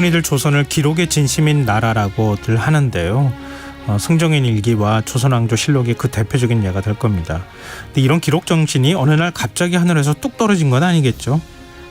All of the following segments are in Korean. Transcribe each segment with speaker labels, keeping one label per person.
Speaker 1: 흔히들 조선을 기록의 진심인 나라라고들 하는데요. 승정원 일기와 조선왕조 실록이 그 대표적인 예가 될 겁니다. 근데 이런 기록 정신이 어느 날 갑자기 하늘에서 뚝 떨어진 건 아니겠죠.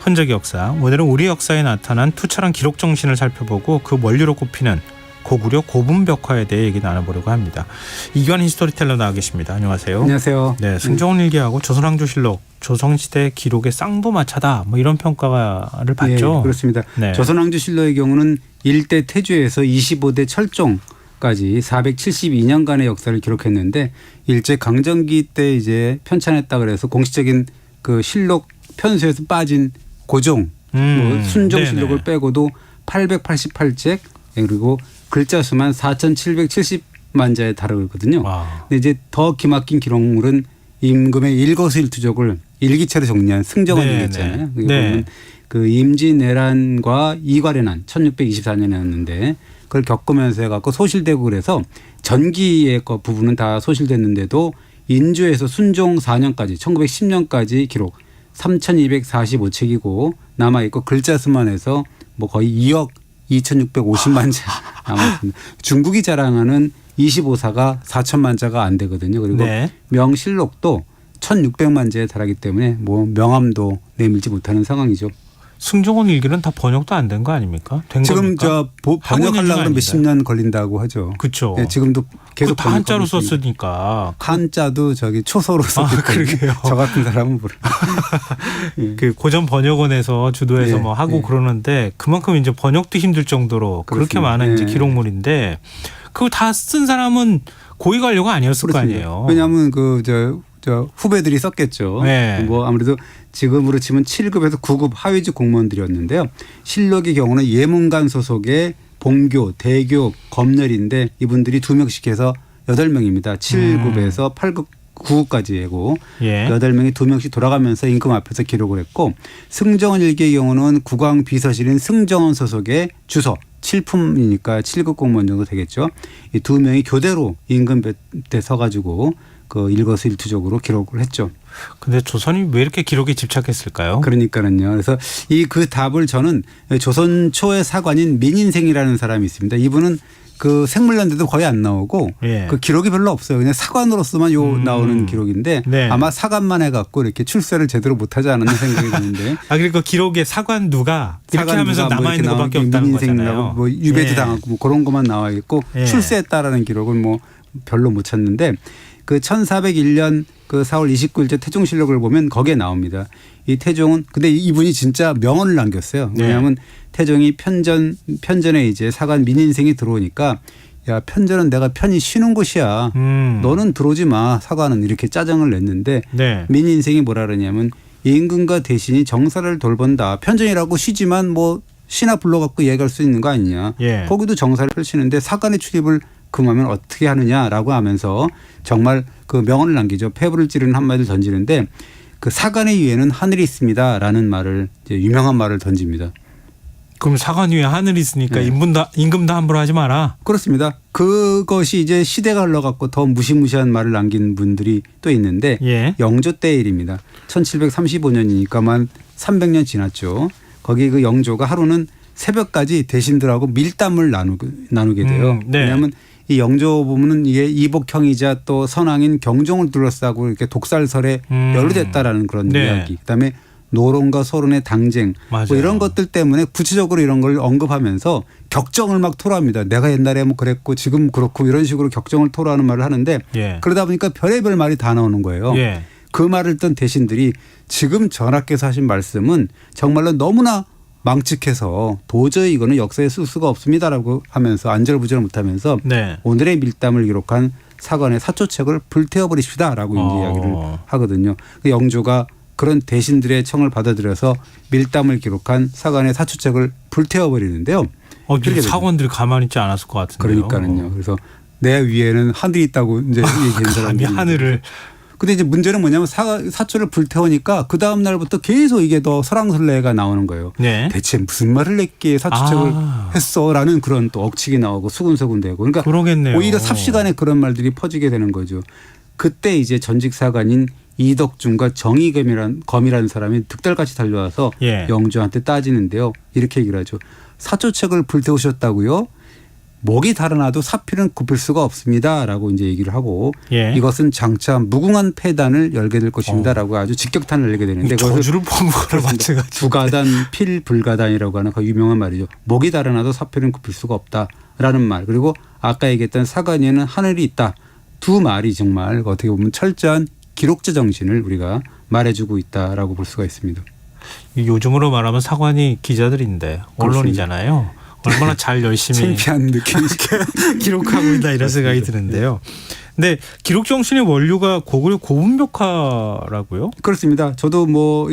Speaker 1: 흔적 역사, 오늘은 우리 역사에 나타난 투철한 기록 정신을 살펴보고 그 원류로 꼽히는 고구려 고분벽화에 대해 얘기 나눠보려고 합니다. 이규환 히스토리텔러 나와 계십니다. 안녕하세요.
Speaker 2: 안녕하세요.
Speaker 1: 네, 승정원 일기하고 조선왕조 실록, 조선시대 기록의 쌍두마차다, 뭐 이런 평가를 받죠.
Speaker 2: 네, 그렇습니다.
Speaker 1: 네.
Speaker 2: 조선왕조 실록의 경우는 1대 태조에서 25대 철종까지 472년간의 역사를 기록했는데 일제 강점기 때 이제 편찬했다 그래서 공식적인 그 실록 편수에서 빠진 고종, 뭐 순종 실록을 빼고도 888책 그리고 글자 수만 4,770만 자에 달하거든요. 근데 이제 더 기막힌 기록물은 임금의 일거수일투족을 일기체로 정리한 승정원 일기 있잖아요. 보면 그 임진왜란과 이괄해난 1624년이었는데 그걸 겪으면서 해갖고 소실되고 그래서 전기의 거 부분은 다 소실됐는데도 인조에서 순종 4년까지 1910년까지 기록 3,245책이고 남아있고 글자 수만 해서 뭐 거의 2억 2,650만 자 남았습니다. 중국이 자랑하는 25사가 4천만 자가 안 되거든요. 그리고 명실록도 1,600만 자에 달하기 때문에 뭐 명함도 내밀지 못하는 상황이죠.
Speaker 1: 승정원 일기는 다 번역도 안 된 거 아닙니까? 된
Speaker 2: 지금
Speaker 1: 겁니까?
Speaker 2: 번역하려면 몇십 년 걸린다고 하죠.
Speaker 1: 그렇죠.
Speaker 2: 네, 지금도 계속
Speaker 1: 다 한자로 썼으니까.
Speaker 2: 한자도 저기 초소로 썼기 때문에 저 같은 사람은 모르.
Speaker 1: 그 고전 번역원에서 주도해서 뭐 하고 그러는데 그만큼 이제 번역도 힘들 정도로 그렇게 많은 이제 기록물인데 그거 다 쓴 사람은 고위 관료가 아니었을 거
Speaker 2: 그렇습니다.
Speaker 1: 아니에요.
Speaker 2: 왜냐하면 저 후배들이 썼겠죠. 뭐 아무래도 지금으로 치면 7급에서 9급 하위직 공무원들이었는데요. 실록의 경우는 예문관 소속의 봉교, 대교, 검열인데 이분들이 2명씩 해서 8명입니다. 7급에서 8급, 9급까지고 8명이 2명씩 돌아가면서 임금 앞에서 기록을 했고 승정원 일기의 경우는 국왕비서실인 승정원 소속의 주서 7품이니까 7급 공무원 정도 되겠죠. 이 2명이 교대로 임금 때 서가지고 그 일거수일투족으로 기록을 했죠.
Speaker 1: 근데 조선이 왜 이렇게 기록에 집착했을까요?
Speaker 2: 그러니까는요. 그래서 그 답을 저는 조선 초의 사관인 민인생이라는 사람이 있습니다. 이분은 그 생물연대도 거의 안 나오고 그 기록이 별로 없어요. 그냥 사관으로서만 나오는 기록인데 아마 사관만 해갖고 이렇게 출세를 제대로 못하지 않았나 생각이 드는데.
Speaker 1: 그러니까 기록에 사관 누가 이렇게 하면서 남아있는 것밖에 없다는 거잖아요.
Speaker 2: 뭐 유배도 당하고 뭐 그런 것만 나와 있고 출세했다라는 기록은 뭐 별로 못 찾는데 그 1401년 그 4월 29일째 태종실록을 보면 거기에 나옵니다. 이 태종은 근데 이분이 진짜 명언을 남겼어요. 왜냐하면 태종이 편전에 이제 사관 민인생이 들어오니까 야 편전은 내가 편히 쉬는 곳이야. 너는 들어오지 마. 사관은 이렇게 짜증을 냈는데 민인생이 뭐라 그러냐면 임금과 대신이 정사를 돌본다. 편전이라고 쉬지만 뭐 시나 불러갖고 얘기할 수 있는 거 아니냐. 거기도 정사를 펼치는데 사관의 출입을 금하면 어떻게 하느냐라고 하면서 정말 그 명언을 남기죠. 폐부를 찌르는 한마디를 던지는데 그 사관의 위에는 하늘이 있습니다라는 말을 이제 유명한 말을 던집니다.
Speaker 1: 그럼 사관 위에 하늘이 있으니까 임금도 함부로 하지 마라.
Speaker 2: 그렇습니다. 그것이 이제 시대가 흘러갖고 더 무시무시한 말을 남긴 분들이 또 있는데 영조 때의 일입니다. 1735년이니까만 300년 지났죠. 거기 그 영조가 하루는 새벽까지 대신들하고 밀담을 나누게 돼요. 왜냐하면 이 영조 보면은 이게 이복형이자 또 선왕인 경종을 둘러싸고 이렇게 독살설에 연루됐다라는 그런 이야기. 그다음에 노론과 소론의 당쟁 뭐 이런 것들 때문에 구체적으로 이런 걸 언급하면서 격정을 막 토로합니다. 내가 옛날에 뭐 그랬고 지금 그렇고 이런 식으로 격정을 토로하는 말을 하는데 그러다 보니까 별의별 말이 다 나오는 거예요. 그 말을 듣던 대신들이 지금 전하께서 하신 말씀은 정말로 너무나 망측해서 도저히 이거는 역사에 쓸 수가 없습니다라고 하면서 안절부절 못하면서 오늘의 밀담을 기록한 사관의 사초책을 불태워버리십시다라고 이제 이야기를 하거든요. 영조가 그런 대신들의 청을 받아들여서 밀담을 기록한 사관의 사초책을 불태워버리는데요.
Speaker 1: 사관들이 가만히 있지 않았을 것 같은데요.
Speaker 2: 그러니까요. 그래서 내 위에는 하늘이 있다고 이제 얘기한 사람이
Speaker 1: 하늘을.
Speaker 2: 근데 이제 문제는 뭐냐면 사초를 불태우니까 그 다음 날부터 계속 이게 더 설왕설래가 나오는 거예요. 대체 무슨 말을 냈기에 사초책을 했어라는 그런 또 억측이 나오고 수군수군되고. 그러니까
Speaker 1: 그러겠네요.
Speaker 2: 오히려 삽시간에 그런 말들이 퍼지게 되는 거죠. 그때 이제 전직 사관인 이덕준과 정의검이라는 사람이 득달같이 달려와서 영조한테 따지는데요. 이렇게 얘기를 하죠. 사초책을 불태우셨다고요? 목이 달아나도 사필은 굽힐 수가 없습니다라고 이제 얘기를 하고
Speaker 1: 예.
Speaker 2: 이것은 장차 무궁한 폐단을 열게 될 것입니다라고 아주 직격탄을 열게 되는데
Speaker 1: 저주를 퍼는 거를 마찬가지.
Speaker 2: 부가단 필불가단이라고 하는 그 유명한 말이죠. 목이 달아나도 사필은 굽힐 수가 없다라는 말. 그리고 아까 얘기했던 사관위에는 하늘이 있다. 두 말이 정말 어떻게 보면 철저한 기록자 정신을 우리가 말해주고 있다라고 볼 수가 있습니다.
Speaker 1: 요즘으로 말하면 사관이 기자들인데 언론이잖아요. 얼마나 잘 열심히
Speaker 2: 창피한 느낌이
Speaker 1: 기록하고 있다 이런 생각이 드는데요. 근데 기록 정신의 원류가 고구려 고분벽화라고요?
Speaker 2: 그렇습니다. 저도 뭐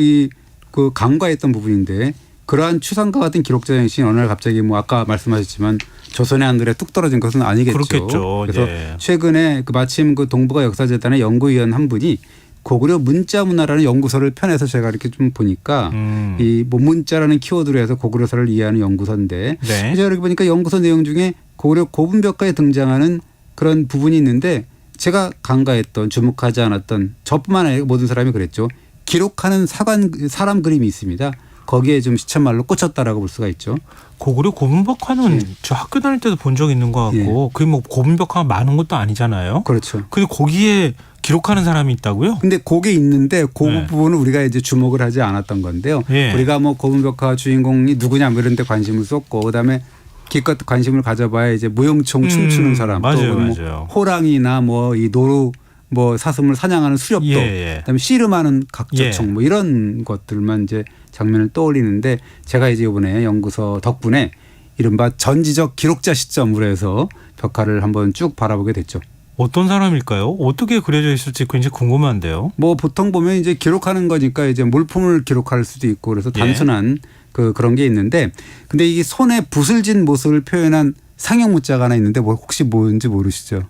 Speaker 2: 그 간과했던 부분인데 그러한 추상과 같은 기록자 정신이 어느 날 갑자기 뭐 아까 말씀하셨지만 조선의 하늘에 뚝 떨어진 것은 아니겠죠.
Speaker 1: 그렇겠죠.
Speaker 2: 그래서
Speaker 1: 예.
Speaker 2: 최근에 그 마침 그 동북아 역사재단의 연구위원 한 분이 고구려 문자문화라는 연구서를 펴내서 제가 이렇게 좀 보니까 이 뭐 문자라는 키워드로 해서 고구려사를 이해하는 연구서인데
Speaker 1: 네.
Speaker 2: 제가 이렇게 보니까 연구서 내용 중에 고구려 고분벽화에 등장하는 그런 부분이 있는데 제가 간과했던 주목하지 않았던 저뿐만 아니라 모든 사람이 그랬죠. 기록하는 사람 그림이 있습니다. 거기에 좀 시쳇말로 꽂혔다라고 볼 수가 있죠.
Speaker 1: 고구려 고분벽화는 저 학교 다닐 때도 본 적 있는 것 같고 그게 뭐 고분벽화가 많은 것도 아니잖아요.
Speaker 2: 그렇죠.
Speaker 1: 근데 거기에 기록하는 사람이 있다고요?
Speaker 2: 근데 그게 있는데 그
Speaker 1: 네.
Speaker 2: 부분은 우리가 이제 주목을 하지 않았던 건데요.
Speaker 1: 예.
Speaker 2: 우리가 뭐 고분벽화 주인공이 누구냐 뭐 이런 데 관심을 쏟고 그다음에 기껏 관심을 가져봐야 이제 무용총 춤추는 사람
Speaker 1: 맞아요,
Speaker 2: 또 뭐
Speaker 1: 맞아요.
Speaker 2: 호랑이나 뭐 이 노루 뭐 사슴을 사냥하는 수렵도
Speaker 1: 예.
Speaker 2: 그다음에 씨름하는 각저총
Speaker 1: 예.
Speaker 2: 뭐 이런 것들만 이제 장면을 떠올리는데 제가 이제 이번에 연구소 덕분에 이른바 전지적 기록자 시점으로 해서 벽화를 한번 쭉 바라보게 됐죠.
Speaker 1: 어떤 사람일까요? 어떻게 그려져 있을지 굉장히 궁금한데요.
Speaker 2: 뭐 보통 보면 이제 기록하는 거니까 이제 물품을 기록할 수도 있고 그래서 단순한 그런 게 있는데 근데 이게 손에 붓을 진 모습을 표현한 상형 문자가 하나 있는데 뭐 혹시 뭔지 모르시죠?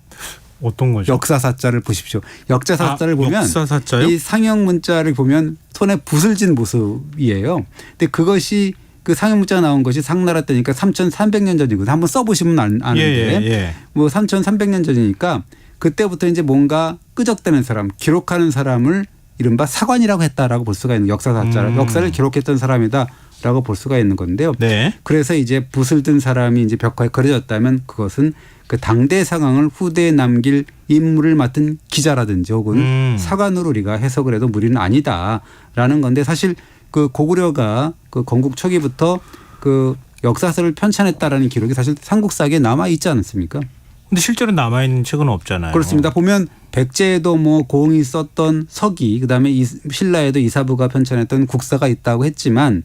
Speaker 1: 어떤 거죠?
Speaker 2: 역사사자를 보십시오. 역사사자를 보면
Speaker 1: 역사사자요?
Speaker 2: 이 상형 문자를 보면 손에 붓을 진 모습이에요. 근데 그것이 그 상형 문자가 나온 것이 상나라 때니까 3,300년 전이거든요. 한번 써보시면 아는데 뭐 3,300년 전이니까 그때부터 이제 뭔가 끄적대는 사람, 기록하는 사람을 이른바 사관이라고 했다라고 볼 수가 있는 역사사자를 역사를 기록했던 사람이다라고 볼 수가 있는 건데요.
Speaker 1: 네.
Speaker 2: 그래서 이제 붓을 든 사람이 이제 벽화에 그려졌다면 그것은 그 당대 상황을 후대에 남길 임무를 맡은 기자라든지 혹은 사관으로 우리가 해석을 해도 무리는 아니다라는 건데 사실 그 고구려가 그 건국 초기부터 그 역사서를 편찬했다라는 기록이 사실 삼국사기에 남아 있지 않습니까?
Speaker 1: 근데 실제로 남아있는 책은 없잖아요.
Speaker 2: 그렇습니다. 보면 백제에도 뭐 고흥이 썼던 서기 그다음에 신라에도 이사부가 편찬했던 국사가 있다고 했지만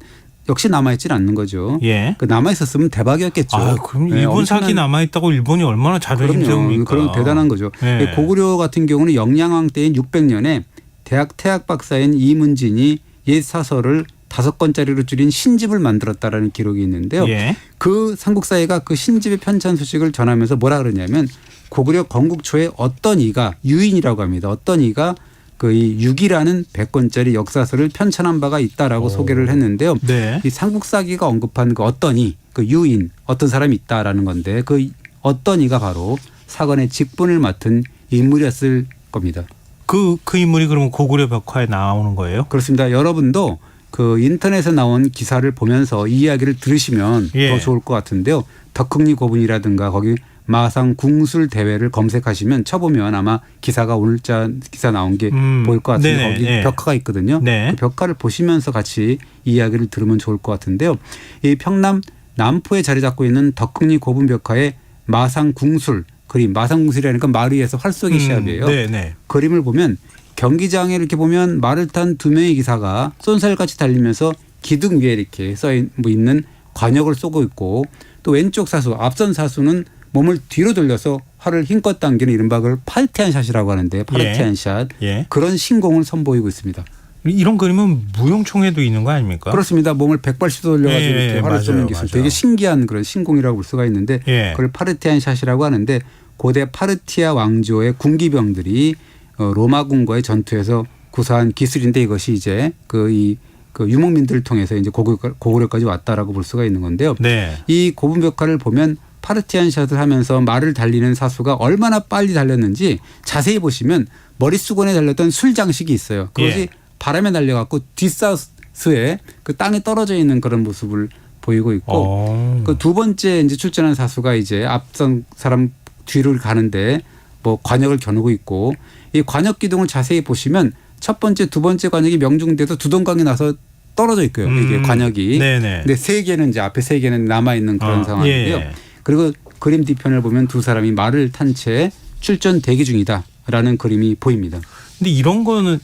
Speaker 2: 역시 남아있지는 않는 거죠.
Speaker 1: 예.
Speaker 2: 그 남아있었으면 대박이었겠죠.
Speaker 1: 아, 그럼
Speaker 2: 네,
Speaker 1: 일본 사기 남아있다고 일본이 얼마나 자존심 세웁니까?
Speaker 2: 그럼 대단한 거죠.
Speaker 1: 네.
Speaker 2: 고구려 같은 경우는 영양왕 때인 600년에 대학 태학 박사인 이문진이 옛 사설을 5권짜리로 줄인 신집을 만들었다라는 기록이 있는데요.
Speaker 1: 예.
Speaker 2: 그 삼국사회가 그 신집의 편찬 소식을 전하면서 뭐라 그러냐면 고구려 건국 초에 어떤 이가 유인이라고 합니다. 어떤 이가 그 이 6이라는 100권짜리 역사서를 편찬한 바가 있다라고 소개를 했는데요.
Speaker 1: 네.
Speaker 2: 이 삼국사기가 언급한 그 어떤 이, 그 유인, 어떤 사람이 있다라는 건데 그 어떤 이가 바로 사관의 직분을 맡은 인물이었을 겁니다.
Speaker 1: 그 인물이 그러면 고구려 벽화에 나오는 거예요?
Speaker 2: 그렇습니다. 여러분도 그 인터넷에 나온 기사를 보면서 이 이야기를 들으시면 더 좋을 것 같은데요. 덕흥리 고분이라든가 거기 마상 궁술 대회를 검색하시면 쳐보면 아마 기사가 오늘자 기사 나온 게 보일 것 같은데
Speaker 1: 네네,
Speaker 2: 거기
Speaker 1: 네.
Speaker 2: 벽화가 있거든요.
Speaker 1: 네.
Speaker 2: 그 벽화를 보시면서 같이 이 이야기를 들으면 좋을 것 같은데요. 이 평남 남포에 자리 잡고 있는 덕흥리 고분 벽화의 마상 궁술 그림, 마상 궁술이라니까 말 위에서 활 쏘기 시합이에요.
Speaker 1: 네네.
Speaker 2: 그림을 보면 경기장에 이렇게 보면 말을 탄 2명의 기사가 쏜살같이 달리면서 기둥 위에 이렇게 써 있는 관역을 쏘고 있고 또 왼쪽 사수, 앞선 사수는 몸을 뒤로 돌려서 활을 힘껏 당기는 이른바 그걸 파르티안 샷이라고 하는데 파르티안 샷 그런 신공을 선보이고 있습니다.
Speaker 1: 이런 그림은 무용총에도 있는 거 아닙니까?
Speaker 2: 그렇습니다. 몸을 180도 돌려가지고 이렇게 활을 쏘는 기술 되게 신기한 그런 신공이라고 볼 수가 있는데 그걸 파르티안 샷이라고 하는데 고대 파르티아 왕조의 군기병들이 로마군과의 전투에서 구사한 기술인데 이것이 이제 그 유목민들을 통해서 이제 고구려까지 왔다라고 볼 수가 있는 건데요.
Speaker 1: 네.
Speaker 2: 이 고분 벽화를 보면 파르티안 샷을 하면서 말을 달리는 사수가 얼마나 빨리 달렸는지 자세히 보시면 머릿수건에 달렸던 술 장식이 있어요. 그것이 바람에 날려갖고 뒷사수에 그 땅에 떨어져 있는 그런 모습을 보이고 있고 그 두 번째 이제 출전한 사수가 이제 앞선 사람 뒤를 가는데 뭐 관역을 겨누고 있고 이 관역 기둥을 자세히 보시면 첫 번째, 두 번째 관역이 명중돼도 두동강이 나서 떨어져 있고요. 이게 관역이. 네네. 근데 세 개는 이제 앞에 세 개는 남아 있는 그런 상황이고요. 예. 그리고 그림 뒤편을 보면 두 사람이 말을 탄 채 출전 대기 중이다라는 그림이 보입니다.
Speaker 1: 근데 이거는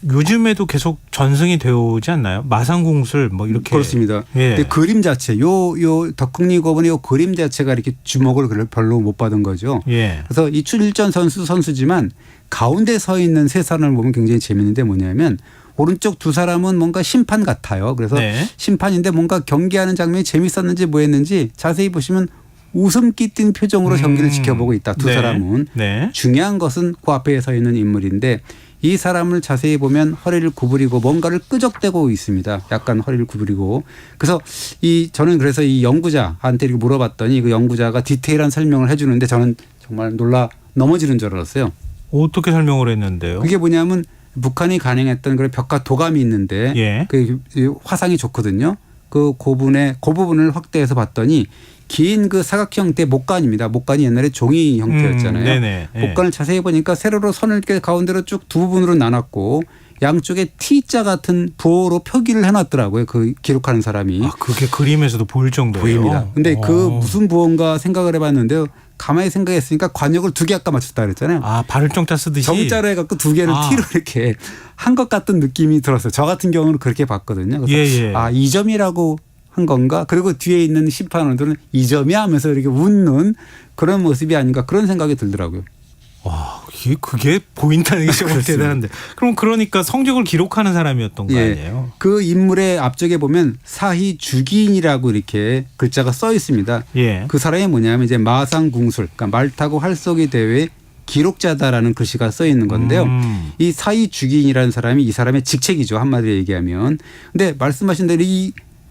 Speaker 1: 요즘에도 계속 전승이 되어 오지 않나요? 마산궁술 뭐 이렇게.
Speaker 2: 그렇습니다. 예. 근데 그림 자체 요 덕흥리 고분의 요 그림 자체가 이렇게 주목을 별로 못 받은 거죠. 예. 그래서 이 출전 선수지만 가운데 서 있는 세 사람을 보면 굉장히 재밌는데 뭐냐면 오른쪽 두 사람은 뭔가 심판 같아요. 그래서 심판인데 뭔가 경기하는 장면이 재밌었는지 뭐했는지 자세히 보시면 웃음기 띈 표정으로 경기를 지켜보고 있다. 두 사람은. 중요한 것은 그 앞에 서 있는 인물인데 이 사람을 자세히 보면 허리를 구부리고 뭔가를 끄적대고 있습니다. 약간 허리를 구부리고. 그래서 저는 그래서 이 연구자한테 이렇게 물어봤더니 그 연구자가 디테일한 설명을 해 주는데 저는 정말 놀라 넘어지는 줄 알았어요.
Speaker 1: 어떻게 설명을 했는데요?
Speaker 2: 그게 뭐냐면 북한이 간행했던 그런 벽화 도감이 있는데 그 화상이 좋거든요. 그 부분을 확대해서 봤더니 긴 그 사각형 형태의 목관입니다. 목관이 옛날에 종이 형태였잖아요. 목관을 자세히 보니까 세로로 선을 이렇게 가운데로 쭉 두 부분으로 나눴고 양쪽에 T자 같은 부호로 표기를 해놨더라고요. 그 기록하는 사람이.
Speaker 1: 아, 그게 그림에서도 보일 정도예요?
Speaker 2: 보입니다. 근데 그 무슨 부호인가 생각을 해봤는데요. 가만히 생각했으니까 관역을 두 개 아까 맞췄다 그랬잖아요.
Speaker 1: 아, 발을 정자 쓰듯이.
Speaker 2: 정자로 해갖고 두 개를 T로 이렇게 한 것 같은 느낌이 들었어요. 저 같은 경우는 그렇게 봤거든요. 그래서 아, 이 점이라고 한 건가? 그리고 뒤에 있는 심판원들은 이 점이야 하면서 이렇게 웃는 그런 모습이 아닌가 그런 생각이 들더라고요.
Speaker 1: 와, 그게 보인다는 게 정말 대단한데. 그럼 그러니까 성적을 기록하는 사람이었던 거 아니에요?
Speaker 2: 그 인물의 앞쪽에 보면 사희 주기인이라고 이렇게 글자가 써 있습니다. 그 사람이 뭐냐면 이제 마상궁술, 그러니까 말 타고 활쏘기 대회 기록자다라는 글씨가 써 있는 건데요. 이 사희 주기인이라는 사람이 이 사람의 직책이죠. 한마디로 얘기하면. 근데 말씀하신 대로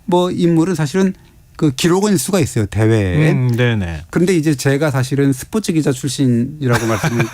Speaker 2: 뭐 인물은 사실은 그 기록원일 수가 있어요. 대회에. 그런데 이제 제가 사실은 스포츠 기자 출신이라고 말씀을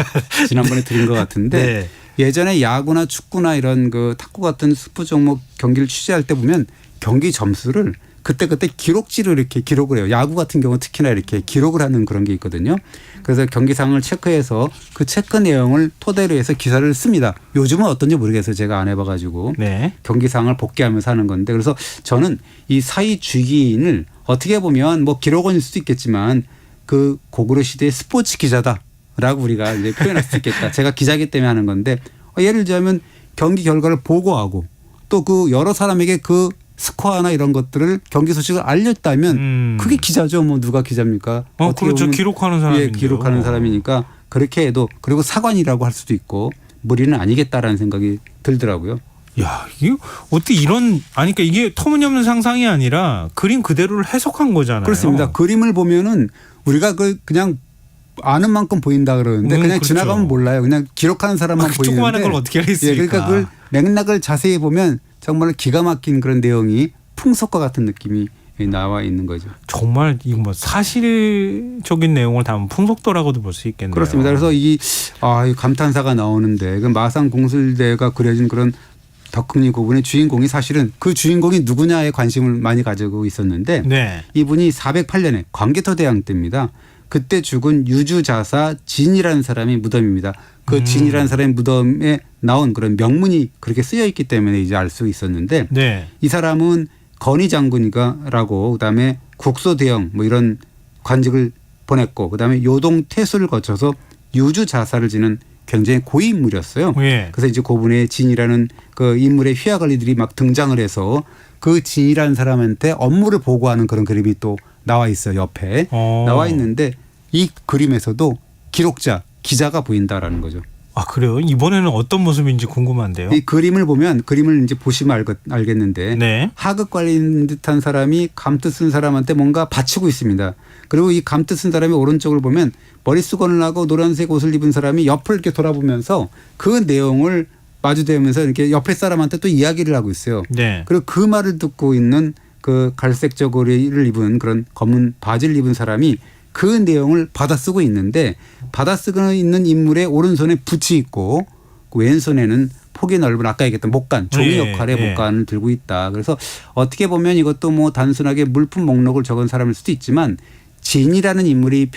Speaker 2: 지난번에 드린 것 같은데 예전에 야구나 축구나 이런 그 탁구 같은 스포츠 종목 경기를 취재할 때 보면 경기 점수를 그때 기록지로 이렇게 기록을 해요. 야구 같은 경우 특히나 이렇게 기록을 하는 그런 게 있거든요. 그래서 경기상을 체크해서 그 체크 내용을 토대로 해서 기사를 씁니다. 요즘은 어떤지 모르겠어요. 제가 안 해봐가지고 경기상을 복귀하면서 하는 건데 그래서 저는 이 사희 주기인을 어떻게 보면 뭐 기록원일 수도 있겠지만 그 고구려 시대의 스포츠 기자다라고 우리가 이제 표현할 수 있겠다. 제가 기자이기 때문에 하는 건데 예를 들자면 경기 결과를 보고하고 또 그 여러 사람에게 그 스코어나 이런 것들을 경기 소식을 알렸다면 그게 기자죠. 뭐 누가 기자입니까?
Speaker 1: 그렇죠. 기록하는 사람인데요.
Speaker 2: 기록하는 사람이니까 그렇게 해도 그리고 사관이라고 할 수도 있고 무리는 아니겠다라는 생각이 들더라고요.
Speaker 1: 야, 이게 어떻게 그러니까 이게 터무니없는 상상이 아니라 그림 그대로를 해석한 거잖아요.
Speaker 2: 그렇습니다. 그림을 보면은 우리가 그냥 아는 만큼 보인다 그러는데 그냥 그렇죠. 지나가면 몰라요. 그냥 기록하는 사람만 보이는데.
Speaker 1: 조그마한 걸 어떻게 알겠습니까?
Speaker 2: 그러니까 그걸 맥락을 자세히 보면 정말 기가 막힌 그런 내용이 풍속과 같은 느낌이 나와 있는 거죠.
Speaker 1: 정말 이거 뭐 사실적인 내용을 담은 풍속도라고도 볼 수 있겠네요.
Speaker 2: 그렇습니다. 그래서 이 감탄사가 나오는데 그 마산궁술대가 그려진 그런 덕흥리 고분의 주인공이 사실은 그 주인공이 누구냐에 관심을 많이 가지고 있었는데 이분이 408년에 광개토대왕 때입니다. 그때 죽은 유주자사 진이라는 사람이 무덤입니다. 그 진이라는 사람의 무덤에 나온 그런 명문이 그렇게 쓰여 있기 때문에 이제 알 수 있었는데 이 사람은 건의 장군이라고 그다음에 국소대영 뭐 이런 관직을 보냈고 그다음에 요동 태수를 거쳐서 유주자사를 지는 굉장히 고위 인물이었어요. 그래서 이제 고분의 진이라는 그 인물의 휘하 관리들이 막 등장을 해서 그 진이라는 사람한테 업무를 보고하는 그런 그림이 또 나와 있어요. 옆에 나와 있는데 이 그림에서도 기자가 보인다라는 거죠.
Speaker 1: 아, 그래요? 이번에는 어떤 모습인지 궁금한데요.
Speaker 2: 이 그림을 보면 그림을 이제 보시면 알겠는데 하급 관리인 듯한 사람이 감투 쓴 사람한테 뭔가 바치고 있습니다. 그리고 이 감투 쓴 사람이 오른쪽을 보면 머리 수건을 하고 노란색 옷을 입은 사람이 옆을 이렇게 돌아보면서 그 내용을 마주대면서 이렇게 옆에 사람한테 또 이야기를 하고 있어요. 그리고 그 말을 듣고 있는 그 갈색 저고리를 입은 그런 검은 바지를 입은 사람이 그 내용을 받아쓰고 있는데 받아쓰고 있는 인물의 오른손에 붓이 있고 그 왼손에는 폭이 넓은 아까 얘기했던 목간, 종이
Speaker 1: 예,
Speaker 2: 역할의
Speaker 1: 예.
Speaker 2: 목간을 들고 있다. 그래서 어떻게 보면 이것도 뭐 단순하게 물품 목록을 적은 사람일 수도 있지만 진이라는 인물이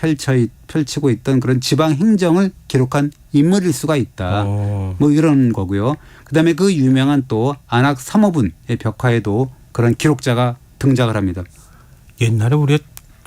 Speaker 2: 펼치고 있던 그런 지방 행정을 기록한 인물일 수가 있다. 뭐 이런 거고요. 그다음에 그 유명한 또 안악 삼호분의 벽화에도 그런 기록자가 등장을 합니다.
Speaker 1: 옛날에 우리가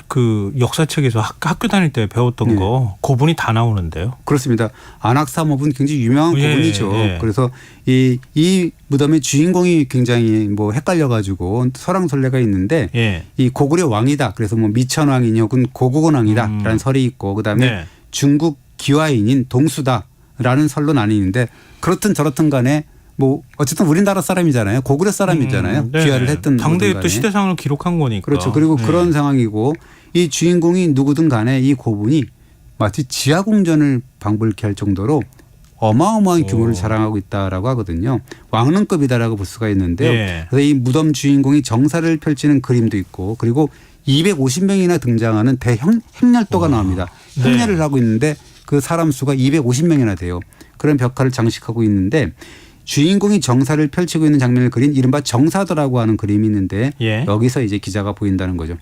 Speaker 1: 그 역사책에서 학교 다닐 때 배웠던 거 고분이 다 나오는데요.
Speaker 2: 그렇습니다. 안악 삼호분 굉장히 유명한 고분이죠.
Speaker 1: 예.
Speaker 2: 그래서 이 무덤의 주인공이 굉장히 뭐 헷갈려가지고 설왕설래가 있는데
Speaker 1: 예.
Speaker 2: 이 고구려 왕이다. 그래서 뭐 미천왕이니 혹은 고국원 왕이다라는 설이 있고 그다음에
Speaker 1: 네.
Speaker 2: 중국 기와인인 동수다라는 설로 나뉘는데 그렇든 저렇든 간에 뭐 어쨌든 우리나라 사람이잖아요. 고구려 사람이잖아요.
Speaker 1: 네.
Speaker 2: 귀화를 했던
Speaker 1: 당대의 또
Speaker 2: 간에.
Speaker 1: 시대상을 기록한 거니까.
Speaker 2: 그렇죠. 그리고
Speaker 1: 네.
Speaker 2: 그런 상황이고 이 주인공이 누구든 간에 이 고분이 마치 지하궁전을 방불케 할 정도로 어마어마한 규모를 자랑하고 있다라고 하거든요. 왕릉급이다라고 볼 수가 있는데요.
Speaker 1: 예.
Speaker 2: 그래서 이 무덤 주인공이 정사를 펼치는 그림도 있고 그리고 250명이나 등장하는 대행렬도가 나옵니다.
Speaker 1: 네.
Speaker 2: 행렬을 하고 있는데 그 사람 수가 250명이나 돼요. 그런 벽화를 장식하고 있는데 주인공이 정사를 펼치고 있는 장면을 그린 이른바 정사도라고 하는 그림이 있는데
Speaker 1: 예.
Speaker 2: 여기서 이제 기자가 보인다는 거죠.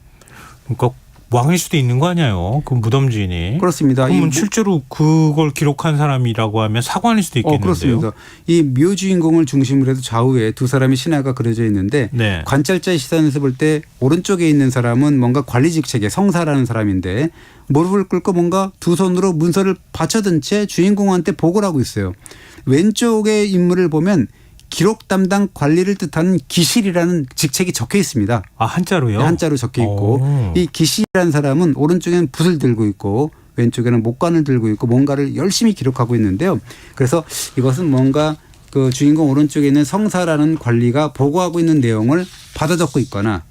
Speaker 1: 그러니까 왕일 수도 있는 거 아니에요? 그 무덤 주인이.
Speaker 2: 그렇습니다.
Speaker 1: 그러면 실제로 그걸 기록한 사람이라고 하면 사관일 수도 있겠는데요.
Speaker 2: 그렇습니다. 이 묘 주인공을 중심으로 해서 좌우에 두 사람의 신하가 그려져 있는데
Speaker 1: 네.
Speaker 2: 관찰자의 시선에서 볼 때 오른쪽에 있는 사람은 뭔가 관리 직책의 성사라는 사람인데 무릎을 꿇고 뭔가 두 손으로 문서를 받쳐든 채 주인공한테 보고를 하고 있어요. 왼쪽의 인물을 보면 기록 담당 관리를 뜻하는 기실이라는 직책이 적혀 있습니다.
Speaker 1: 아, 한자로요?
Speaker 2: 한자로 적혀 있고 이 기실이라는 사람은 오른쪽에는 붓을 들고 있고 왼쪽에는 목관을 들고 있고 뭔가를 열심히 기록하고 있는데요. 그래서 이것은 뭔가 그 주인공 오른쪽에 있는 성사라는 관리가 보고하고 있는 내용을 받아 적고 있거나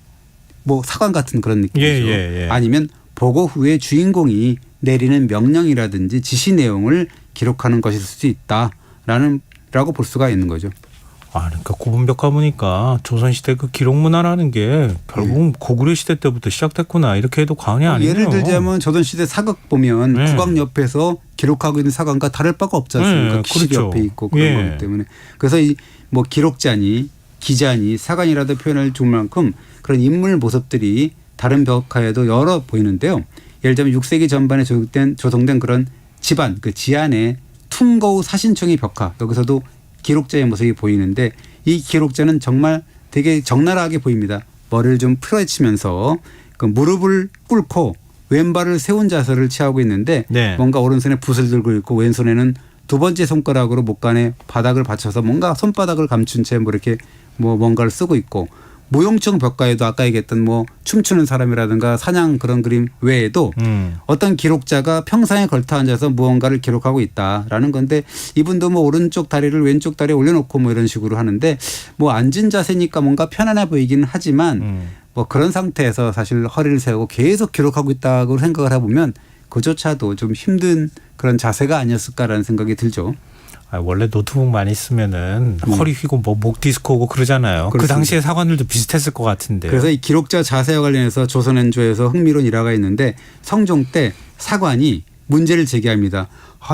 Speaker 2: 뭐 사관 같은 그런 느낌이죠.
Speaker 1: 예.
Speaker 2: 아니면 보고 후에 주인공이 내리는 명령이라든지 지시 내용을 기록하는 것일 수도 있다라고 볼 수가 있는 거죠.
Speaker 1: 아, 그러니까 고분벽화 보니까 조선시대 그 기록문화라는 게 결국은 고구려 시대 때부터 시작됐구나 이렇게 해도 과언이 아니네요.
Speaker 2: 예를 들자면 조선시대 사극 보면 국왕 옆에서 기록하고 있는 사관과 다를 바가 없지 않습니까? 기실
Speaker 1: 그렇죠.
Speaker 2: 옆에 있고 그런 거기 때문에. 그래서 이 뭐 기록자니 기자니 사관이라도 표현할 줄 만큼 그런 인물 모습들이 다른 벽화에도 여러 보이는데요. 예를 들면 6세기 전반에 조성된 그런 집안 그 지안의 퉁거우 사신청의 벽화 여기서도 기록자의 모습이 보이는데 이 기록자는 정말 되게 적나라하게 보입니다. 머리를 좀 풀어헤치면서 그 무릎을 꿇고 왼발을 세운 자세를 취하고 있는데 뭔가 오른손에 붓을 들고 있고 왼손에는 두 번째 손가락으로 목간에 바닥을 받쳐서 뭔가 손바닥을 감춘 채 뭐 이렇게 뭐 뭔가를 쓰고 있고 무용청 벽화에도 아까 얘기했던 뭐 춤추는 사람이라든가 사냥 그런 그림 외에도 어떤 기록자가 평상에 걸터 앉아서 무언가를 기록하고 있다라는 건데 이분도 뭐 오른쪽 다리를 왼쪽 다리에 올려놓고 뭐 이런 식으로 하는데 뭐 앉은 자세니까 뭔가 편안해 보이기는 하지만 뭐 그런 상태에서 사실 허리를 세우고 계속 기록하고 있다고 생각을 해보면 그조차도 좀 힘든 그런 자세가 아니었을까라는 생각이 들죠.
Speaker 1: 원래 노트북 많이 쓰면은 허리 휘고 뭐 목 디스크 오고 그러잖아요.
Speaker 2: 그렇습니다.
Speaker 1: 그 당시에 사관들도 비슷했을 것 같은데요.
Speaker 2: 그래서 이 기록자 자세와 관련해서 조선연조에서 흥미로운 일화가 있는데 성종 때 사관이 문제를 제기합니다.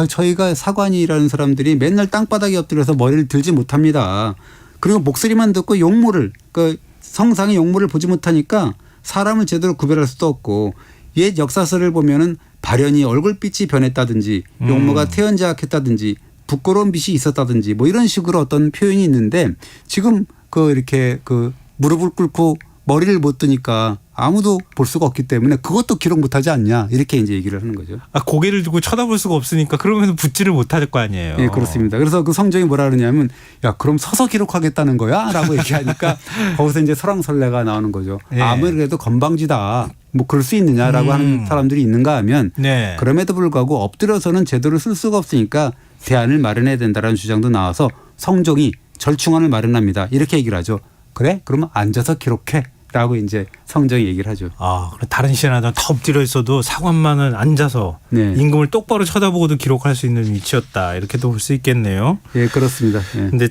Speaker 2: 저희가 사관이라는 사람들이 맨날 땅바닥에 엎드려서 머리를 들지 못합니다. 그리고 목소리만 듣고 용모를 그 성상의 용모를 보지 못하니까 사람을 제대로 구별할 수도 없고 옛 역사서를 보면은 발연이 얼굴빛이 변했다든지 용모가 태연자악했다든지 부끄러운 빛이 있었다든지 뭐 이런 식으로 어떤 표현이 있는데 지금 그 이렇게 그 무릎을 꿇고 머리를 못 드니까 아무도 볼 수가 없기 때문에 그것도 기록 못하지 않냐 이렇게 이제 얘기를 하는 거죠.
Speaker 1: 고개를 들고 쳐다볼 수가 없으니까 그러면 붙지를 못할 거 아니에요.
Speaker 2: 네, 그렇습니다. 그래서 그 성종이 뭐라 그러냐면 야 그럼 서서 기록하겠다는 거야라고 얘기하니까 거기서 이제 설왕설래가 나오는 거죠. 아무래도 건방지다. 뭐 그럴 수 있느냐라고 하는 사람들이 있는가 하면 그럼에도 불구하고 엎드려서는 제대로 쓸 수가 없으니까 대안을 마련해야 된다라는 주장도 나와서 성종이 절충안을 마련합니다. 이렇게 얘기를 하죠. 그래? 그러면 앉아서 기록해. 라고 이제 성종이 얘기를 하죠.
Speaker 1: 다른 시간마다 다 엎드려 있어도 사관만은 앉아서 임금을 똑바로 쳐다보고도 기록할 수 있는 위치였다. 이렇게도 볼 수 있겠네요.
Speaker 2: 예, 그렇습니다.
Speaker 1: 근데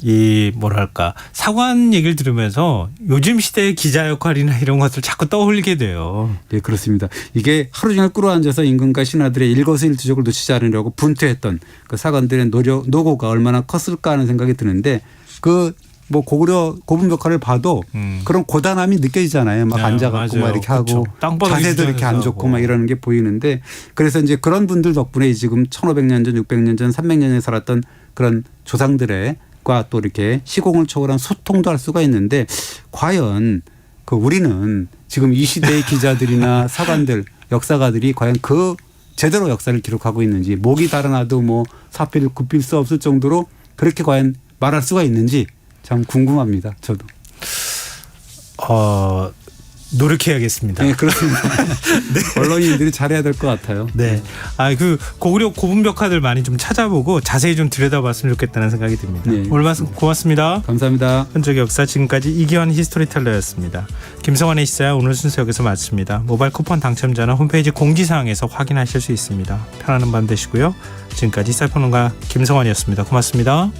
Speaker 1: 이 뭐랄까 사관 얘기를 들으면서 요즘 시대의 기자 역할이나 이런 것을 자꾸 떠올리게 돼요.
Speaker 2: 네, 그렇습니다. 이게 하루 종일 꿇어앉아서 임금과 신하들의 일거수일투족을 놓치지 않으려고 분투했던 그 사관들의 노고가 얼마나 컸을까 하는 생각이 드는데 그 뭐 고구려 고분벽화를 봐도 그런 고단함이 느껴지잖아요. 막 앉아갖고 막 이렇게 하고 자세도 이렇게 안 좋고 막 이러는 게 보이는데 그래서 이제 그런 분들 덕분에 지금 1500년 전, 600년 전, 300년에 살았던 그런 조상들의 과 또 이렇게 시공을 초월한 소통도 할 수가 있는데 과연 그 우리는 지금 이 시대의 기자들이나 사관들, 역사가들이 과연 그 제대로 역사를 기록하고 있는지 목이 달아나도 뭐 사필 굽힐 수 없을 정도로 그렇게 과연 말할 수가 있는지 참 궁금합니다. 저도.
Speaker 1: 노력해야겠습니다.
Speaker 2: 네, 그렇습니다. 네. 언론인들이 잘해야 될 것 같아요.
Speaker 1: 네. 그 고구려 고분벽화들 많이 좀 찾아보고 자세히 좀 들여다봤으면 좋겠다는 생각이 듭니다.
Speaker 2: 네.
Speaker 1: 오늘 말씀 고맙습니다.
Speaker 2: 감사합니다.
Speaker 1: 현재 역사 지금까지 이기환 히스토리텔러였습니다. 김성환의 시사야 오늘 순서 여기서 마칩니다. 모바일 쿠폰 당첨자는 홈페이지 공지사항에서 확인하실 수 있습니다. 편안한 밤 되시고요. 지금까지 시사평론가 김성환이었습니다. 고맙습니다.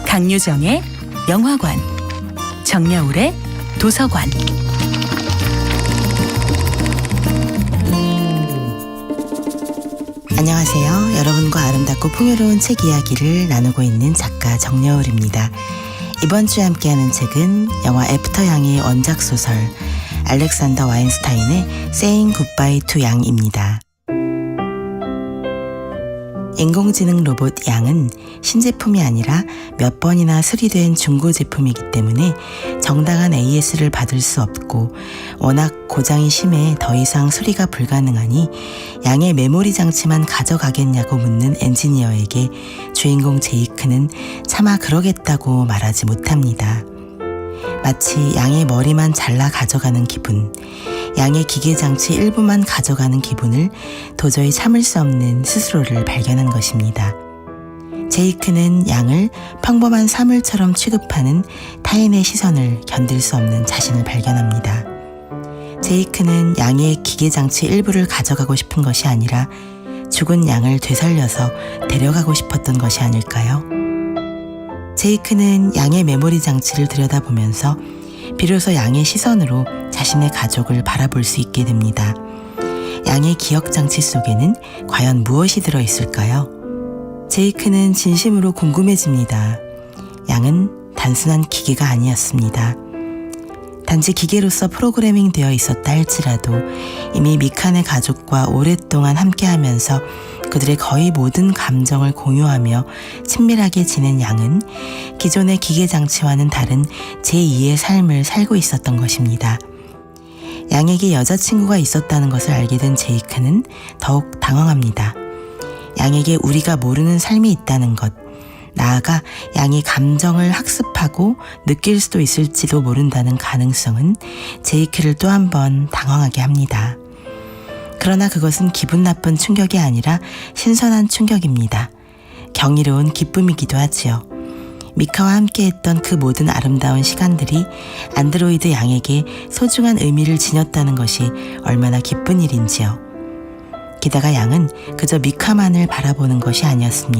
Speaker 3: 강유정의 영화관, 정여울의 도서관.
Speaker 4: 안녕하세요. 여러분과 아름답고 풍요로운 책 이야기를 나누고 있는 작가 정여울입니다. 이번 주에 함께하는 책은 영화 애프터 양의 원작 소설 알렉산더 와인스타인의 Saying Goodbye to 양입니다. 인공지능 로봇 양은 신제품이 아니라 몇 번이나 수리된 중고 제품이기 때문에 정당한 AS를 받을 수 없고 워낙 고장이 심해 더 이상 수리가 불가능하니 양의 메모리 장치만 가져가겠냐고 묻는 엔지니어에게 주인공 제이크는 차마 그러겠다고 말하지 못합니다. 마치 양의 머리만 잘라 가져가는 기분, 양의 기계장치 일부만 가져가는 기분을 도저히 참을 수 없는 스스로를 발견한 것입니다. 제이크는 양을 평범한 사물처럼 취급하는 타인의 시선을 견딜 수 없는 자신을 발견합니다. 제이크는 양의 기계장치 일부를 가져가고 싶은 것이 아니라 죽은 양을 되살려서 데려가고 싶었던 것이 아닐까요? 제이크는 양의 메모리 장치를 들여다보면서 비로소 양의 시선으로 자신의 가족을 바라볼 수 있게 됩니다. 양의 기억 장치 속에는 과연 무엇이 들어있을까요? 제이크는 진심으로 궁금해집니다. 양은 단순한 기계가 아니었습니다. 단지 기계로서 프로그래밍 되어 있었다 할지라도 이미 미칸의 가족과 오랫동안 함께하면서 그들의 거의 모든 감정을 공유하며 친밀하게 지낸 양은 기존의 기계 장치와는 다른 제2의 삶을 살고 있었던 것입니다. 양에게 여자친구가 있었다는 것을 알게 된 제이크는 더욱 당황합니다. 양에게 우리가 모르는 삶이 있다는 것, 나아가 양이 감정을 학습하고 느낄 수도 있을지도 모른다는 가능성은 제이크를 또 한 번 당황하게 합니다. 그러나 그것은 기분 나쁜 충격이 아니라 신선한 충격입니다. 경이로운 기쁨이기도 하지요. 미카와 함께했던 그 모든 아름다운 시간들이 안드로이드 양에게 소중한 의미를 지녔다는 것이 얼마나 기쁜 일인지요. 게다가 양은 그저 미카만을 바라보는 것이 아니었습니다.